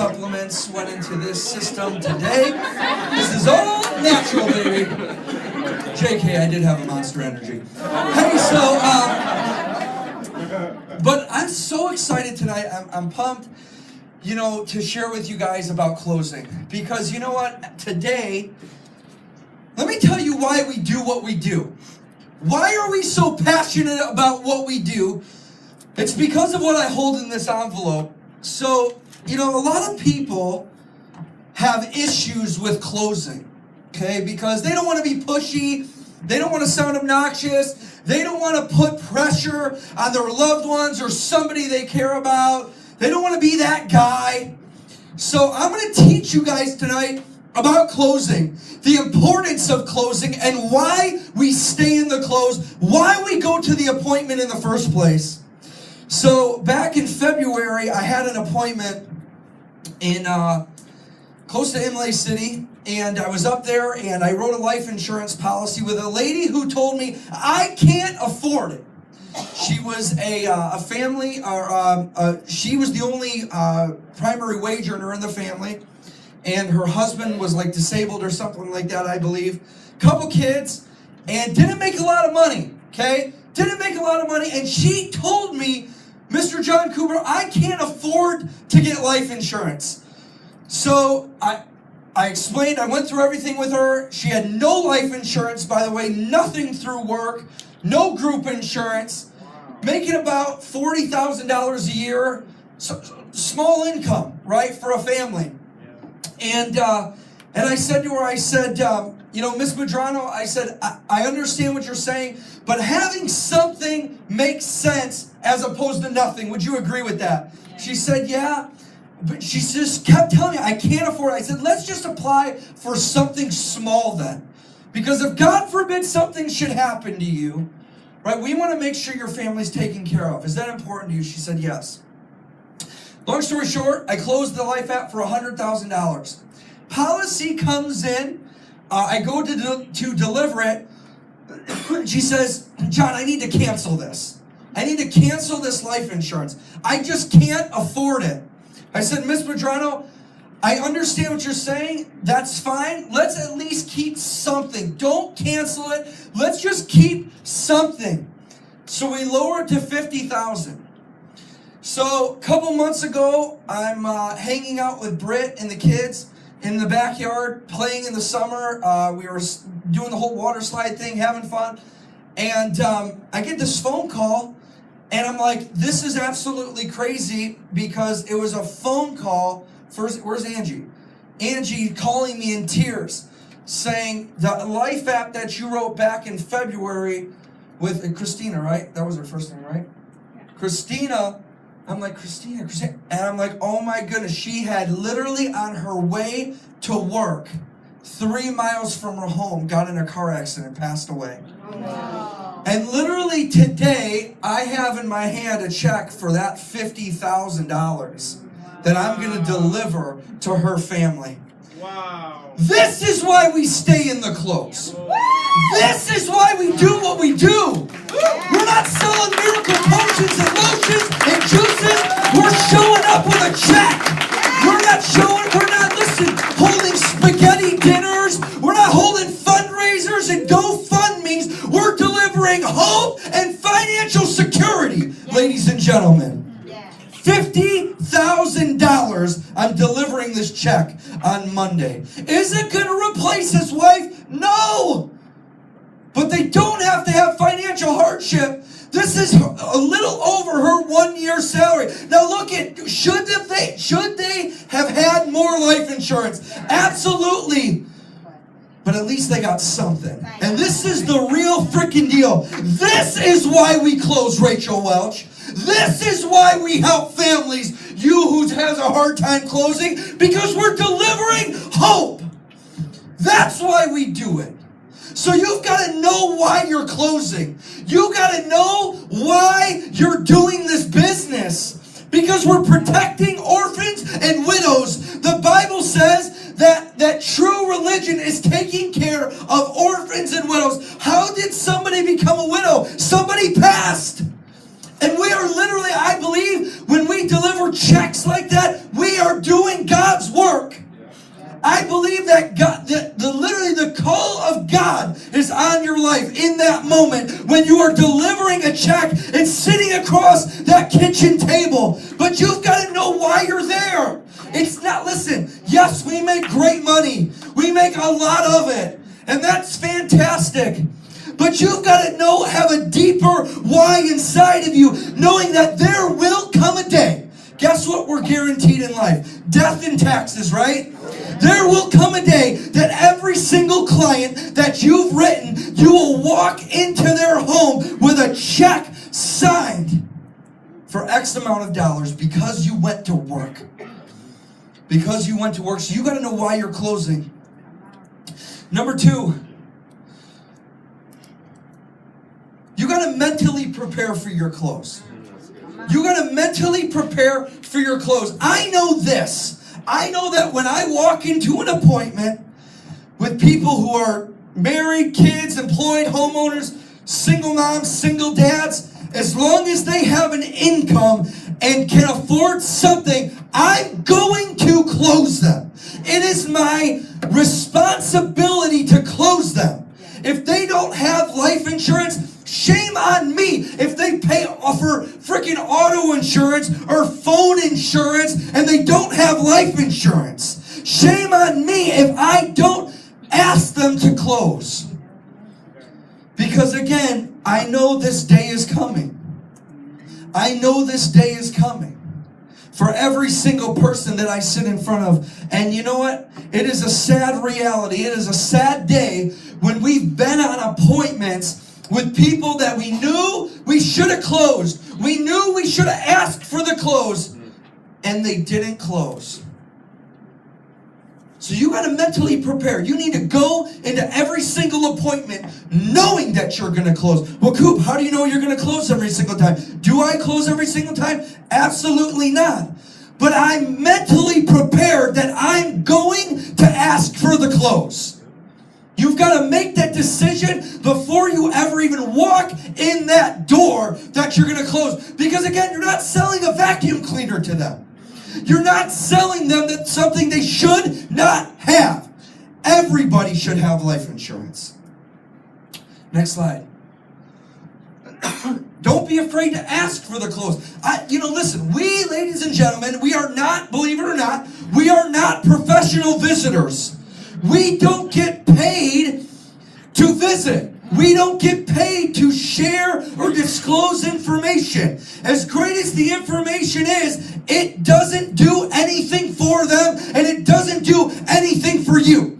supplements went into this system today. This is all natural, baby. JK, I did have a Monster Energy. Hey, so, but I'm so excited tonight. I'm pumped, to share with you guys about closing. Because you know what? Today, let me tell you why we do what we do. Why are we so passionate about what we do? It's because of what I hold in this envelope. So, a lot of people have issues with closing, okay? Because they don't want to be pushy. They don't want to sound obnoxious. They don't want to put pressure on their loved ones or somebody they care about. They don't want to be that guy. So I'm going to teach you guys tonight about closing, the importance of closing, and why we stay in the close, why we go to the appointment in the first place. So back in February, I had an appointment in close to Imlay City, and I was up there, and I wrote a life insurance policy with a lady who told me I can't afford it. She was a family, she was the only primary wage earner in the family, and her husband was like disabled or something like that, I believe. Couple kids, and didn't make a lot of money, okay? Didn't make a lot of money, and she told me, Mr. John Cooper, I can't afford to get life insurance. So I explained, I went through everything with her. She had no life insurance, by the way, nothing through work, no group insurance, making about $40,000 a year, so, small income, right, for a family. And I said to her, Miss Medrano, I said, I understand what you're saying, but having something makes sense as opposed to nothing. Would you agree with that? She said, yeah. But she just kept telling me, I can't afford it. I said, let's just apply for something small then. Because if God forbid something should happen to you, right, we want to make sure your family's taken care of. Is that important to you? She said, yes. Long story short, I closed the life app for $100,000. Policy comes in. I go to deliver it. She says, John, I need to cancel this. I need to cancel this life insurance. I just can't afford it. I said, Miss Medrano, I understand what you're saying. That's fine. Let's at least keep something. Don't cancel it. Let's just keep something. So we lowered to $50,000. So a couple months ago, I'm hanging out with Britt and the kids in the backyard, playing in the summer. We were doing the whole water slide thing, having fun. And I get this phone call, and I'm like, this is absolutely crazy, because it was a phone call. First, where's Angie? Angie calling me in tears, saying the life app that you wrote back in February with Christina, right? That was her first name, right? Yeah. Christina. I'm like, Christina. And I'm like, oh my goodness. She had literally on her way to work, 3 miles from her home, got in a car accident, passed away. Wow. And literally today, I have in my hand a check for that $50,000 that I'm going to deliver to her family. Wow. This is why we stay in the close. This is why we do what we do. We're not selling miracle potions and lotions and juices. We're showing up with a check. We're not holding spaghetti dinners. We're not holding fundraisers and GoFundMes. We're delivering hope and financial security, ladies and gentlemen. $50,000. I'm delivering this check on Monday. Is it going to replace his wife? No. But they don't have to have financial hardship. This is a little over her 1 year salary. Now look at, should they have had more life insurance? Absolutely. But at least they got something. And this is the real freaking deal. This is why we close, Rachel Welch. This is why we help families, you who has a hard time closing, because we're delivering hope. That's why we do it. So you've got to know why you're closing. You got to know why you're doing this business. Because we're protecting orphans and widows. The Bible says that true religion is taking care of orphans and widows. How did somebody become a widow? Somebody passed. And we are literally, I believe, when we deliver checks like that, we are doing God's work. I believe that God, literally the call of God is on your life in that moment when you are delivering a check and sitting across that kitchen table. But you've got to know why you're there. It's not, listen, yes, we make great money. We make a lot of it. And that's fantastic. But you've got to know, have a deeper why inside of you, knowing that there will come a day. Guess what we're guaranteed in life? Death and taxes, right? There will come a day that every single client that you've written, you will walk into their home with a check signed for X amount of dollars because you went to work. Because you went to work. So you got to know why you're closing. Number 2, you got to mentally prepare for your close. You got to mentally prepare for your close. I know this. I know that when I walk into an appointment with people who are married, kids, employed, homeowners, single moms, single dads, as long as they have an income and can afford something, I'm going to close them. It is my responsibility to close them. If they don't have life insurance, shame on me if they pay for freaking auto insurance or phone insurance and they don't have life insurance. Shame on me if I don't ask them to close. Because again, I know this day is coming. I know this day is coming. For every single person that I sit in front of. And you know what? It is a sad reality. It is a sad day when we've been on appointments with people that we knew we should have closed. We knew we should have asked for the close, and they didn't close. So you got to mentally prepare. You need to go into every single appointment knowing that you're going to close. Well, Coop, how do you know you're going to close every single time? Do I close every single time? Absolutely not. But I'm mentally prepared that I'm going to ask for the close. You've got to make that decision before you ever even walk in that door that you're going to close. Because again, you're not selling a vacuum cleaner to them. You're not selling them that something they should not have. Everybody should have life insurance. Next slide. Don't be afraid to ask for the close. Listen, we, ladies and gentlemen, we are not, believe it or not, we are not professional visitors. We don't get paid to visit. We don't get paid to share or disclose information. As great as the information is, it doesn't do anything for them and it doesn't do anything for you.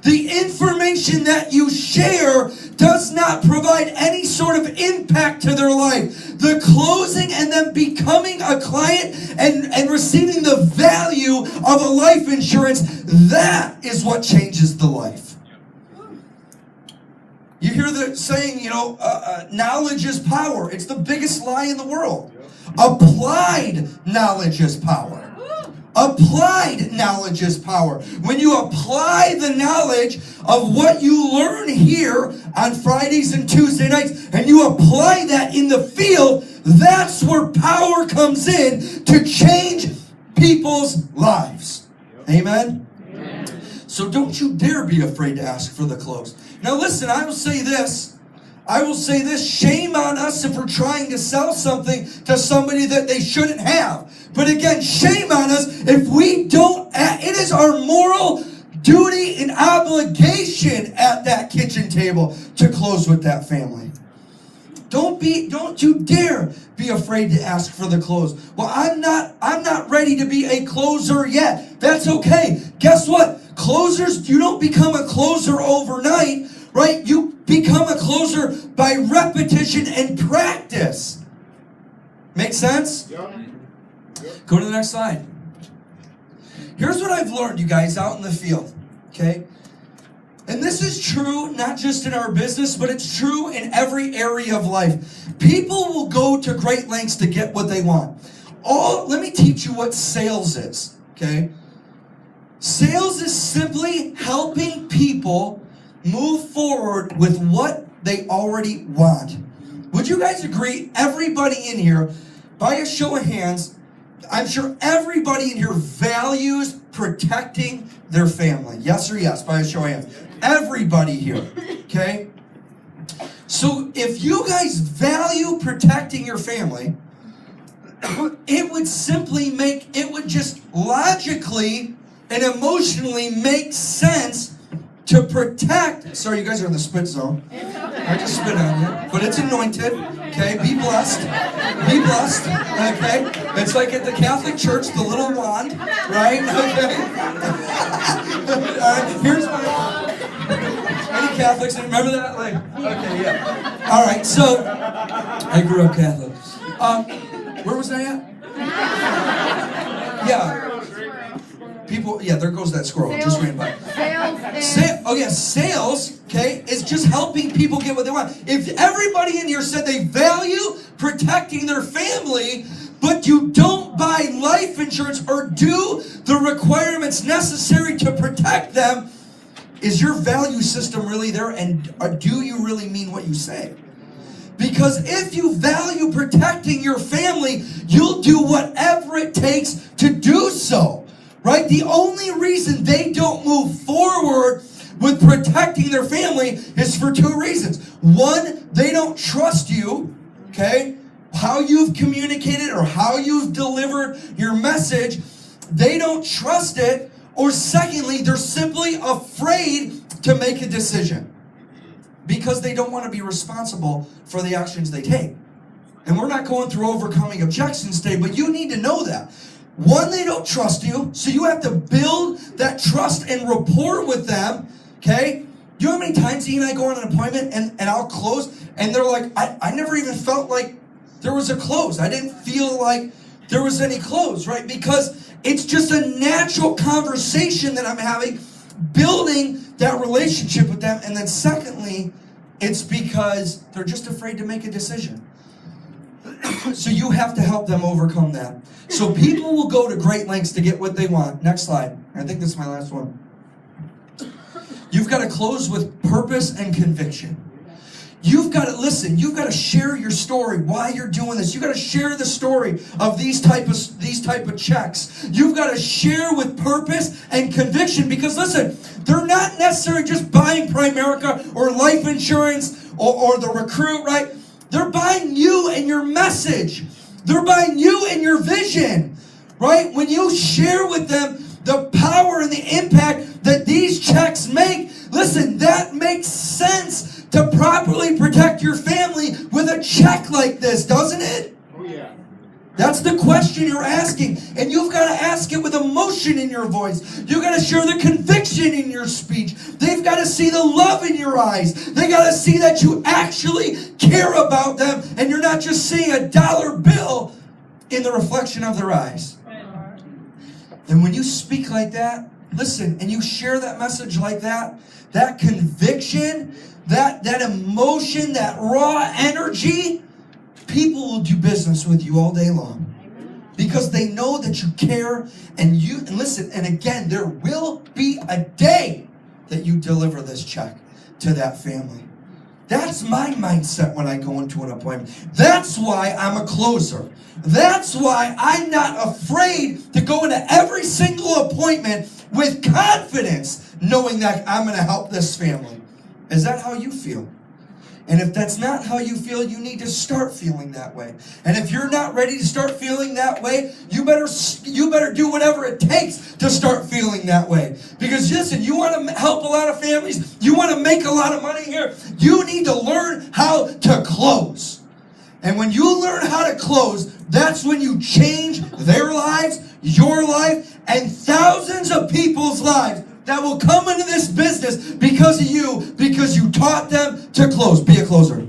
The information that you share does not provide any sort of impact to their life. The closing and them becoming a client and receiving the value of a life insurance, that is what changes the life. You hear the saying, knowledge is power. It's the biggest lie in the world. Applied knowledge is power. Applied knowledge is power. When you apply the knowledge of what you learn here on Fridays and Tuesday nights, and you apply that in the field, that's where power comes in to change people's lives. Amen? Amen. So don't you dare be afraid to ask for the close. Now listen, I will say this. Shame on us if we're trying to sell something to somebody that they shouldn't have. But again, shame on us if we don't. It is our moral duty and obligation at that kitchen table to close with that family. Don't you dare be afraid to ask for the close. Well, I'm not ready to be a closer yet. That's okay. Guess what? Closers, you don't become a closer overnight, right? You become a closer by repetition and practice. Make sense? Yep. Go to the next slide. Here's what I've learned, you guys, out in the field. Okay? And this is true not just in our business, but it's true in every area of life. People will go to great lengths to get what they want. Let me teach you what sales is. Okay? Sales is simply helping people move forward with what they already want. Would you guys agree? Everybody in here, by a show of hands, I'm sure everybody in here values protecting their family. Yes or yes, by a show of hands. Everybody here, okay? So if you guys value protecting your family, it would just logically and emotionally make sense to protect. Sorry, you guys are in the spit zone. I just spit on you, but it's anointed. Okay, be blessed. Be blessed. Okay, it's like at the Catholic Church, the little wand, right? Okay. All right. Here's my. Any Catholics remember that? Like, okay, yeah. All right. So I grew up Catholic. Where was I at? Yeah. People, yeah, there goes that squirrel. Just ran by. Sales, okay, is just helping people get what they want. If everybody in here said they value protecting their family, but you don't buy life insurance or do the requirements necessary to protect them, is your value system really there? And do you really mean what you say? Because if you value protecting your family, you'll do whatever it takes to do so. Right? The only reason they don't move forward with protecting their family is for two reasons. One, they don't trust you, okay? How you've communicated or how you've delivered your message, they don't trust it. Or secondly, they're simply afraid to make a decision because they don't want to be responsible for the actions they take. And we're not going through overcoming objections today, but you need to know that. One, they don't trust you, so you have to build that trust and rapport with them, okay? You know how many times he and I go on an appointment and I'll close, and they're like, I never even felt like there was a close. I didn't feel like there was any close, right? Because it's just a natural conversation that I'm having, building that relationship with them. And then secondly, it's because they're just afraid to make a decision. So you have to help them overcome that. So people will go to great lengths to get what they want. Next slide. I think this is my last one. You've got to close with purpose and conviction. You've got to listen. You've got to share your story, why you're doing this. You've got to share the story of these type of checks. You've got to share with purpose and conviction because listen, they're not necessarily just buying Primerica or life insurance or the recruit, right? They're buying you and your message. They're buying you and your vision, right? When you share with them the power and the impact that these checks make, listen, that makes sense to properly protect your family with a check like this, doesn't it? Oh, yeah. That's the question you're asking. And you've got to ask it with emotion in your voice. You've got to share the conviction in your speech. They've got to see the love in your eyes. They got to see that you actually care about them and you're not just seeing a dollar bill in the reflection of their eyes. And when you speak like that, listen, and you share that message like that, that conviction, that emotion, that raw energy, people will do business with you all day long because they know that you care and listen, and again, there will be a day that you deliver this check to that family. That's my mindset when I go into an appointment. That's why I'm a closer. That's why I'm not afraid to go into every single appointment with confidence, knowing that I'm going to help this family. Is that how you feel? And if that's not how you feel, you need to start feeling that way. And if you're not ready to start feeling that way, you better do whatever it takes to start feeling that way. Because listen, you want to help a lot of families, you want to make a lot of money here, you need to learn how to close. And when you learn how to close, that's when you change their lives, your life, and thousands of people's lives that will come into this business because of you, because you taught them to close. Be a closer.